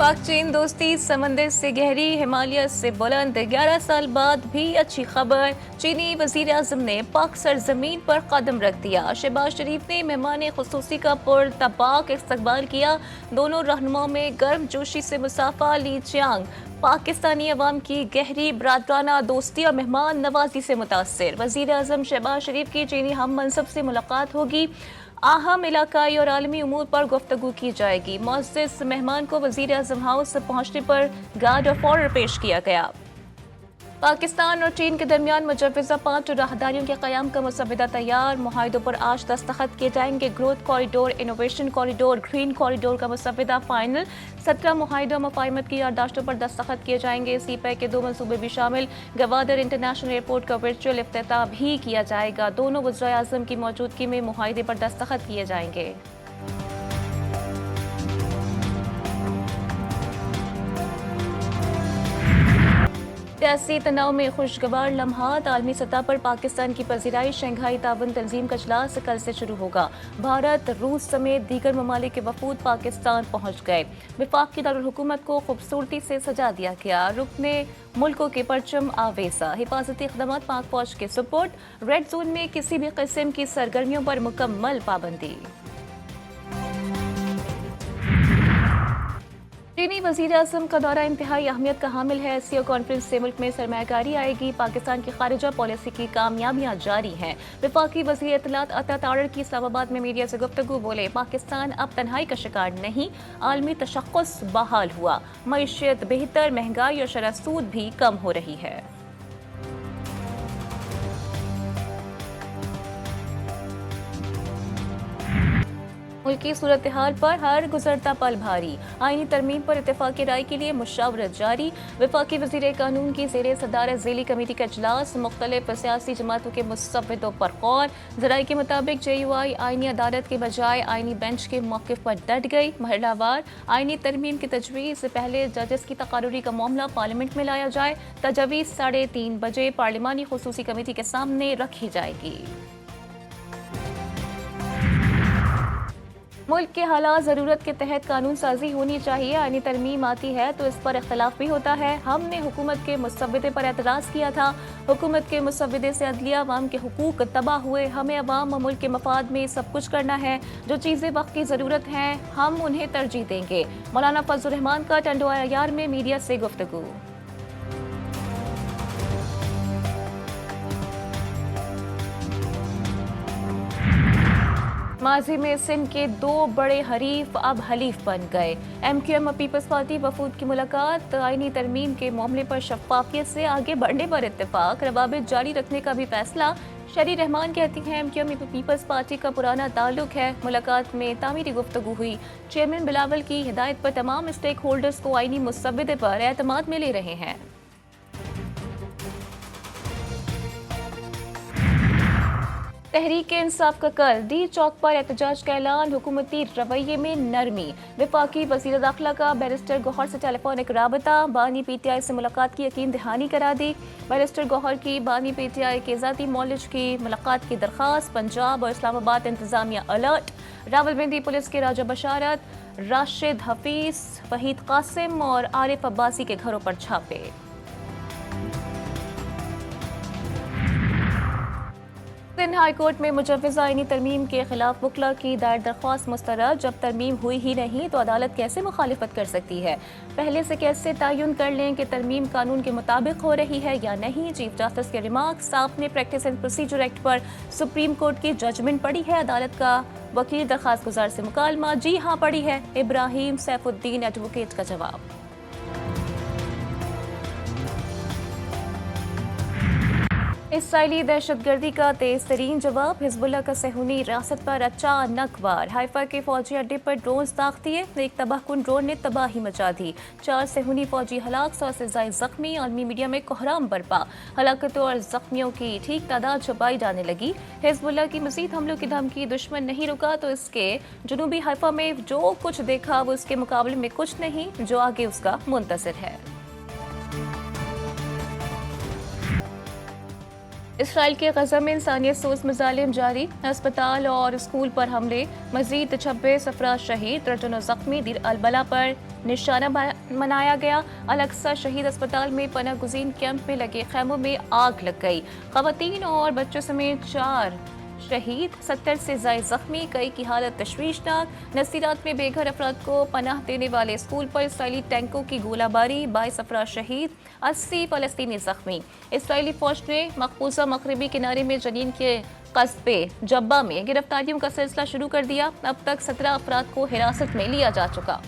पाक चीन दोस्ती समंदर से गहरी, हिमालय से बुलंद। 11 साल बाद भी अच्छी खबर, चीनी वजीर आजम ने पाक सरजमीन पर कदम रख दिया। शहबाज शरीफ ने मेहमान खुसूसी का पुरतबाक इस्तकबाल किया। दोनों रहनुमाओं में गर्म जोशी से मुसाफा। ली चियांग पाकिस्तानी अवाम की गहरी बरादराना दोस्ती और मेहमान नवाजी से मुतासर। वजीर आजम शहबाज शरीफ की चीनी हम मनसब से मुलाकात होगी। अहम इलाकाई और आलमी उमूर पर गुफ्तगू की जाएगी। मुअज़्ज़ज़ मेहमान को वज़ीर आज़म हाउस पहुंचने पर गार्ड ऑफ ऑनर पेश किया गया। पाकिस्तान और चीन के दरमियान मुजव्वज़ा 5 राहदारियों के क़याम का मुसव्वदा तैयार। मुआहिदों पर आज दस्तखत किए जाएंगे। Growth corridor, innovation corridor, green corridor का मुसव्वदा फाइनल। 17 मुआहिदों मुफ़ाहिमत की याददाश्तों पर दस्तखत किए जाएंगे। सीपैक के 2 मनसूबे भी शामिल। गवादर इंटरनेशनल एयरपोर्ट का वर्चुअल इफ्तिताह भी किया जाएगा। दोनों वज़ीर आज़म की मौजूदगी में मुआहिदे पर दस्तखत किए जाएंगे। सियासी तनाव में खुशगवार लम्हात। आलमी सतह पर पाकिस्तान की पज़ीराई। शंघाई ताउन तंजीम का इजलास कल से शुरू होगा। भारत, रूस समेत दीगर ममालिक के वफूद पाकिस्तान पहुंच गए। वफाक की दारुल हुकूमत को खूबसूरती से सजा दिया गया। रुकने मुल्कों के परचम आवेजा। हिफाजती इक़दामात पाक फौज के सुपुर्द। रेड जोन में किसी भी किस्म की सरगर्मियों पर मुकम्मल पाबंदी। चीनी वज़ीर आज़म का दौरा इंतहाई अहमियत का हामिल है। एससीओ कॉन्फ्रेंस से मुल्क में सरमायाकारी आएगी। पाकिस्तान की खारिजा पॉलिसी की कामयाबियां जारी हैं। वफाकी वज़ीर इत्तलात अता तारड़ की इस्लामाबाद में मीडिया से गुफ्तगू बोले, पाकिस्तान अब तन्हाई का शिकार नहीं, आलमी तशख़्ख़ुस बहाल हुआ। मईशत बेहतर, महंगाई और शरह सूद भी कम हो रही है। मुल्क की सूरत हाल पर हर गुजरता पल भारी। आईनी तरमीम पर इत्तेफाकी राय के लिए मुशावरत जारी। वफाकी वज़ीर कानून की ज़ेरे सदारत ज़ेली कमेटी का इजलास। मुख्तलिफ सियासी जमातों के मुसव्विदों पर गौर। ज़राए के मुताबिक JUI आईनी अदालत के बजाय आईनी बेंच के मौक़िफ़ पर डट गई। महलावार आईनी तरमीम की तजवीज़ से पहले जजेस की तकारुरी का मामला पार्लियामेंट में लाया जाए। तजवीज़ 3:30 बजे पार्लिमानी खुसूसी कमेटी के सामने रखी जाएगी। मुल्क के हालात ज़रूरत के तहत कानून साजी होनी चाहिए। आईनी तरमीम आती है तो इस पर इख्तलाफ भी होता है। हमने हुकूमत के मुसव्विदे पर एतराज़ किया था। हुकूमत के मुसव्विदे से अदलिया अवाम के हुकूक तबाह हुए। हमें अवाम और मुल्क के मफाद में सब कुछ करना है। जो चीज़ें वक्त की ज़रूरत हैं हम उन्हें तरजीह देंगे। मौलाना फजलुर रहमान का टंडोयार में मीडिया से गुफ्तगू। माजी में सिंध के 2 बड़े हरीफ अब हलीफ बन गए। MQM और पीपल्स पार्टी वफूद की मुलाकात। आईनी तरमीम के मामले पर शफाफियत से आगे बढ़ने पर इत्तेफाक। रवाबित जारी रखने का भी फैसला। शरी रहमान कहती हैं MQM पीपल्स पार्टी का पुराना ताल्लुक है। मुलाकात में तामीरी गुफ्तगू हुई। चेयरमैन बिलावल की हिदायत पर तमाम स्टेक होल्डर्स को आईनी मुसव्विदे पर एतमाद में ले रहे हैं। तहरीक इंसाफ का कल डी चौक पर एहतजाज का ऐलान। हुकूमती रवैये में नरमी। वफाकी वज़ीर दाखिला का बैरिस्टर गौहर से टेलीफोनिक राबता। बानी PTI से मुलाकात की यकीन दहानी करा दी। बैरिस्टर गौहर की बानी PTI के ज़ाती मौलिज की मुलाकात की दरख्वास्त। पंजाब और इस्लामाबाद इंतजामिया अलर्ट। रावलपिंडी पुलिस के राजा बशारत, राशिद हफीज, वहीद कासिम और आरिफ अब्बासी के घरों पर छापे। सिंध हाई कोर्ट में मुजव्वज़ा आईनी तरमीम के खिलाफ वकला की दायर दरख्वास्त मुस्तरद। जब तरमीम हुई ही नहीं तो अदालत कैसे मुखालिफत कर सकती है? पहले से कैसे तयन कर लें कि तरमीम कानून के मुताबिक हो रही है या नहीं? चीफ जस्टिस के रिमार्क्स। आपने प्रैक्टिस एंड प्रोसीजर एक्ट पर सुप्रीम कोर्ट की जजमेंट पढ़ी है? अदालत का वकील दरख्वास्त गुजार से मुकालमा। जी हाँ पढ़ी है। इब्राहिम सैफुद्दीन एडवोकेट का जवाब। इसराइली दहशतगर्दी का तेज तरीन जवाब। हिजबुल्लाह का सेहूनी रियासत पर अचानक वार। हाइफा के फौजी अड्डे पर ड्रोन दाग दिए। एक तबाहकुन ड्रोन ने तबाही मचा दी। 4 सेहूनी फौजी हलाक, 100 से ज्यादा जख्मी। आलमी मीडिया में कोहराम बरपा। हलाकतों और जख्मियों की ठीक तादाद छुपाई जाने लगी। हिजबुल्लाह की मजीद हमलों की धमकी। दुश्मन नहीं रुका तो इसके जुनूबी हाइफा में जो कुछ देखा वो उसके मुकाबले में कुछ नहीं, जो आगे उसका मुंतज़िर है। इसराइल के गजा में इंसानियत सोज मजालिम जारी, अस्पताल और स्कूल पर हमले, मजीद 26 अफराद शहीद, दर्जनों जख्मी, दीर अलबला पर निशाना मनाया गया। अल-अक्सा शहीद अस्पताल में पनाह गुज़ीन कैंप में लगे खैमों में आग लग गई, खवातीन और बच्चों समेत 4 शहीद, 70 से ज्यादा जख्मी, कई की हालत तशवीशनाक। नसीरात में बेघर अफराद को पनाह देने वाले स्कूल पर इसराइली टैंकों की गोलाबारी, 22 अफराद शहीद, 80 फलस्तीनी जख्मी। इसराइली फौज ने मकबूजा मगरबी किनारे में जनीन के कस्बे जब्बा में गिरफ्तारियों का सिलसिला शुरू कर दिया। अब तक 17 अफराद को हिरासत में लिया जा चुका।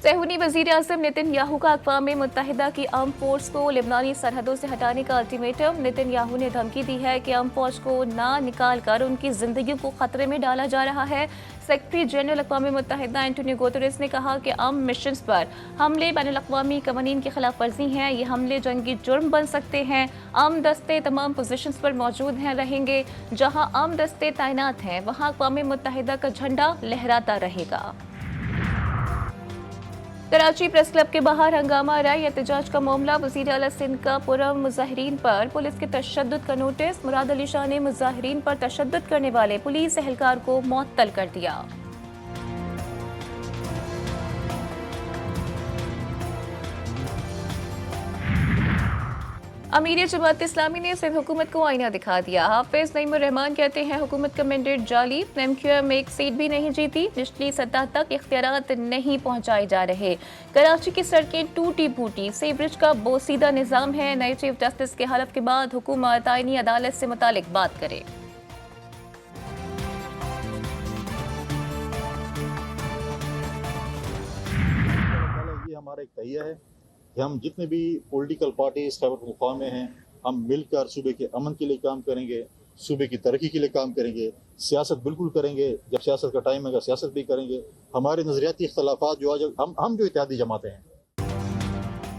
सेहूनी वजीर आज़म नेतन्याहू का अक़वाम मुत्तहिदा की आर्म फोर्स को लिबनानी सरहदों से हटाने का अल्टीमेटम। नेतन्याहू ने धमकी दी है कि आर्म फौज को ना निकाल कर उनकी जिंदगी को खतरे में डाला जा रहा है। सेक्रेटरी जनरल अक़वाम मुत्तहिदा एंटोनियो गुतेरेस ने कहा कि आर्म मिशन पर हमले बैनुल-अक़वामी कवानीन की खिलाफ वर्जी हैं। ये हमले जंगी जुर्म बन सकते हैं। आर्म दस्ते तमाम पोजीशंस पर मौजूद हैं रहेंगे। जहां आर्म दस्ते तैनात हैं वहां अक़वाम मुत्तहिदा का झंडा लहराता रहेगा। कराची प्रेस क्लब के बाहर हंगामा राय एहतजाज का मामला, वज़ीर आला सिंध का पुरम मुजाहिरीन पर पुलिस के तशद्दुद का नोटिस। मुराद अली शाह ने मुजाहिरीन पर तशद्दुद करने वाले पुलिस एहलकार को मुअत्तल कर दिया। अमीर जमात इस्लामी ने सिंध हुकूमत को आईना दिखा दिया। हाफिज नईमुर रहमान कहते हैं हुकूमत का मैंडेट जाली, एमक्यूएम एक सीट भी नहीं जीती, निचली सतह तक इख्तियारात नहीं पहुंचाए जा रहे। कराची की सड़कें टूटी फूटी, सीवरेज का बोसीदा निज़ाम है। नए चीफ जस्टिस के हलफ के बाद हुकूमत आईनी अदालत से मुतालिक बात करे। ये हमारा एक तहिया है कि हम जितने भी पॉलिटिकल पार्टीज खैबर पख्तूनख्वा में हैं, हम मिलकर सूबे के अमन के लिए काम करेंगे, सूबे की तरक्की के लिए काम करेंगे, सियासत बिल्कुल करेंगे। जब सियासत का टाइम आएगा सियासत भी करेंगे। हमारे नजरियाती इख्तलाफात जो आज हम जो इत्तेहादी जमातें हैं,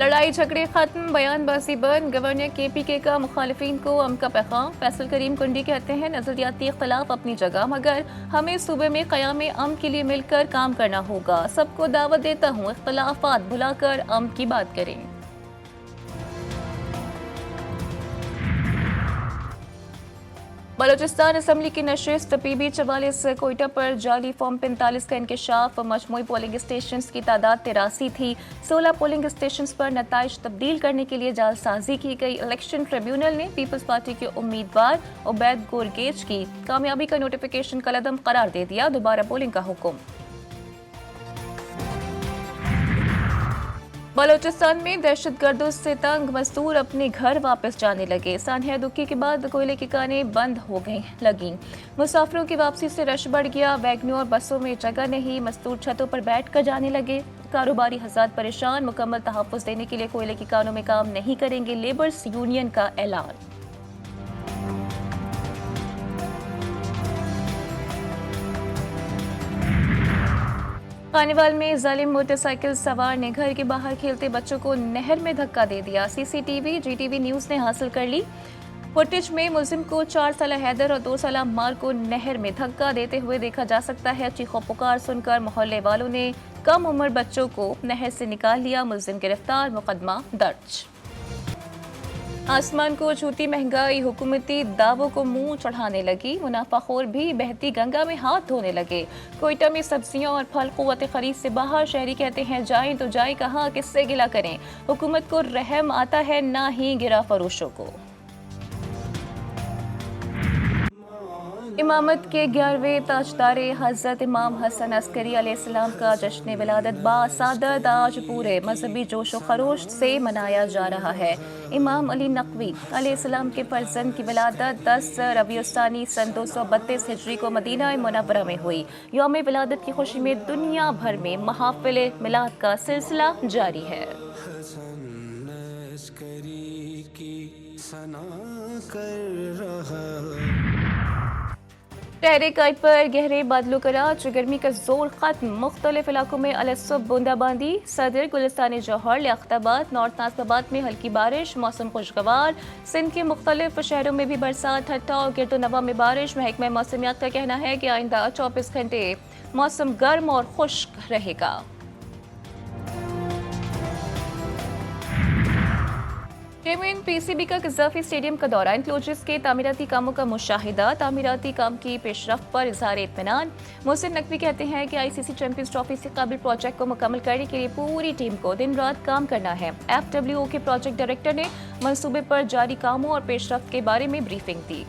लड़ाई झगड़े खत्म, बयानबाजी बंद। गवर्नर KPK का मुखालिफिन को अम का पैगाम। फैसल करीम कुंडी कहते हैं नजरियाती इख्तलाफ अपनी जगह, मगर हमें सूबे में क़याम अम के लिए मिलकर काम करना होगा। सबको दावत देता हूँ इख्तलाफात भुलाकर अम की बात करें। बलोचिस्तान असम्बली की नशिस्त PB44 कोयटा पर जाली फॉर्म 45 का इंकशाफ। मजमूई पोलिंग स्टेशन की तादाद 83 थी। 16 पोलिंग स्टेशन पर नताइज तब्दील करने के लिए जालसाजी की गई। इलेक्शन ट्रिब्यूनल ने पीपल्स पार्टी के उम्मीदवार उबैद गोरगेज की कामयाबी का नोटिफिकेशन कलअदम करार दे दिया। दोबारा पोलिंग का हुक्म। बलोचिस्तान में दहशतगर्दों से तंग मजदूर अपने घर वापस जाने लगे। सानहा दुखी के बाद कोयले की कानें बंद हो लगी। मुसाफिरों की वापसी से रश बढ़ गया। वैगनों और बसों में जगह नहीं, मजदूर छतों पर बैठ कर जाने लगे। कारोबारी हज़रात परेशान। मुकम्मल तहफ़्फ़ुज़ देने के लिए कोयले की कानों में काम नहीं करेंगे, लेबर्स यूनियन का ऐलान। खानेवाल में जालिम मोटरसाइकिल सवार ने घर के बाहर खेलते बच्चों को नहर में धक्का दे दिया। CCTV GTV न्यूज़ ने हासिल कर ली। फुटेज में मुलजिम को 4 साल हैदर और 2 साल अम्मार को नहर में धक्का देते हुए देखा जा सकता है। चीखों पुकार सुनकर मोहल्ले वालों ने कम उम्र बच्चों को नहर से निकाल लिया। मुलजिम गिरफ्तार, मुकदमा दर्ज। आसमान को छूती महंगाई, हुकूमती दावों को मुंह चढ़ाने लगी। मुनाफाखोर भी बहती गंगा में हाथ धोने लगे। कोयटा में सब्जियां और फल क़ुव्वत खरीद से बाहर। शहरी कहते हैं जाएं तो जाएं कहाँ, किससे गिला करें। हुकूमत को रहम आता है ना ही गिरा फरोशों को। इमामत के 11वें ताजदार हज़रत इमाम हसन अस्करी अलैहिस्सलाम का जश्न विलादत बासादत आज पूरे मजहबी जोश व खरोश से मनाया जा रहा है। इमाम अली नकवी अलैहिस्सलाम के फर्जंद की विलादत 10 रबीउस्सानी सन 232 हिजरी को मदीना मुनव्वरा में हुई। यौम विलादत की खुशी में दुनिया भर में महाफिल मिलाद का सिलसिला जारी है। टहरे काट पर गहरे बादलों का राज, गर्मी का जोर खत्म। मुख्तलिफ इलाकों में अलसुब बूंदाबांदी। सदर, गुलिस्तान जौहर, लियाकताबाद, नॉर्थ नासिबाबाद में हल्की बारिश। मौसम खुशगवार। सिंध के मुख्तलिफ शहरों में भी बरसात, हट्टा और गिरदोनवा में बारिश। महकमा मौसमियात का कहना है कि आइंदा 24 घंटे मौसम गर्म और खुश्क रहेगा। चेयरमैन पीसीबी का कज़ाफी स्टेडियम का दौरा, इंक्लोजर्स के तामीराती कामों का मुशाहिदा, तामीराती काम की पेशरफ्त पर इजहार इत्मीनान। मोहसिन नकवी कहते हैं कि आईसीसी चैंपियंस ट्रॉफी से काबिल प्रोजेक्ट को मुकम्मल करने के लिए पूरी टीम को दिन रात काम करना है। FWO के प्रोजेक्ट डायरेक्टर ने मंसूबे पर जारी कामों और पेशरफ्त के बारे में ब्रीफिंग दी।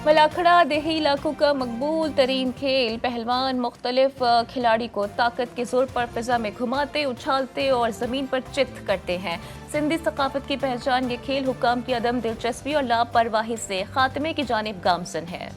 मलाखड़ा देही इलाकों का मकबूल तरीन खेल, पहलवान मुख्तलिफ खिलाड़ी को ताकत के जोर पर फिजा में घुमाते, उछालते और जमीन पर चित करते हैं। सिंधी सकाफत की पहचान ये खेल हुक्काम की अदम दिलचस्पी और लापरवाही से खात्मे की जानिब गामजन है।